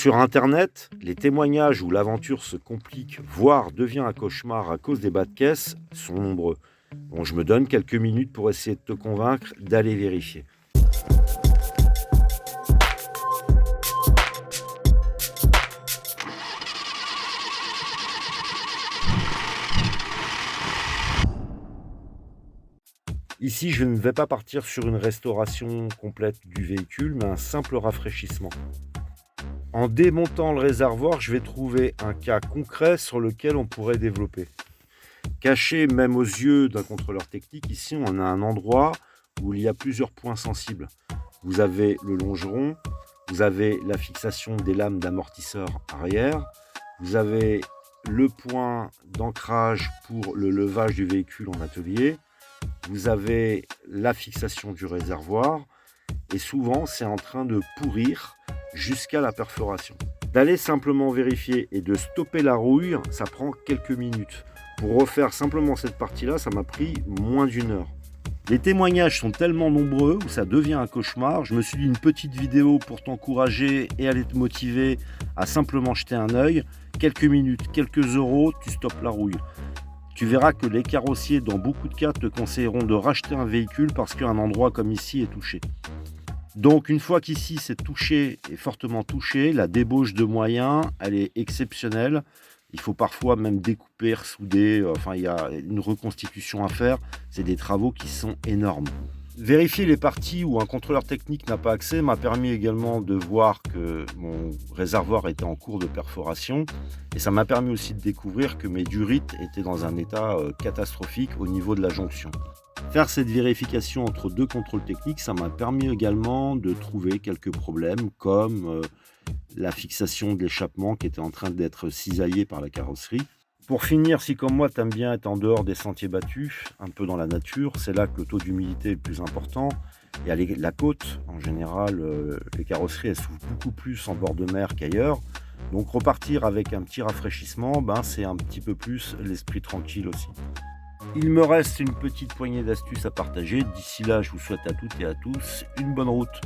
Sur internet, les témoignages où l'aventure se complique, voire devient un cauchemar à cause des bas de caisse, sont nombreux. Bon, je me donne quelques minutes pour essayer de te convaincre d'aller vérifier. Ici, je ne vais pas partir sur une restauration complète du véhicule, mais un simple rafraîchissement. En démontant le réservoir, je vais trouver un cas concret sur lequel on pourrait développer. Caché même aux yeux d'un contrôleur technique, ici on a un endroit où il y a plusieurs points sensibles. Vous avez le longeron, vous avez la fixation des lames d'amortisseur arrière, vous avez le point d'ancrage pour le levage du véhicule en atelier, vous avez la fixation du réservoir et souvent c'est en train de pourrir jusqu'à la perforation. D'aller simplement vérifier et de stopper la rouille, ça prend quelques minutes. Pour refaire simplement cette partie-là, ça m'a pris moins d'une heure. Les témoignages sont tellement nombreux où ça devient un cauchemar. Je me suis dit une petite vidéo pour t'encourager et aller te motiver à simplement jeter un œil. Quelques minutes, quelques euros, tu stoppes la rouille. Tu verras que les carrossiers, dans beaucoup de cas, te conseilleront de racheter un véhicule parce qu'un endroit comme ici est touché. Donc une fois qu'ici c'est touché et fortement touché, la débauche de moyens, elle est exceptionnelle. Il faut parfois même découper, ressouder, il y a une reconstitution à faire. C'est des travaux qui sont énormes. Vérifier les parties où un contrôleur technique n'a pas accès m'a permis également de voir que mon réservoir était en cours de perforation. Et ça m'a permis aussi de découvrir que mes durites étaient dans un état catastrophique au niveau de la jonction. Faire cette vérification entre deux contrôles techniques, ça m'a permis également de trouver quelques problèmes comme la fixation de l'échappement qui était en train d'être cisaillée par la carrosserie. Pour finir, si comme moi tu aimes bien être en dehors des sentiers battus, un peu dans la nature, c'est là que le taux d'humidité est le plus important. Et à la côte, en général, les carrosseries elles souffrent beaucoup plus en bord de mer qu'ailleurs. Donc repartir avec un petit rafraîchissement, c'est un petit peu plus l'esprit tranquille aussi. Il me reste une petite poignée d'astuces à partager. D'ici là, je vous souhaite à toutes et à tous une bonne route.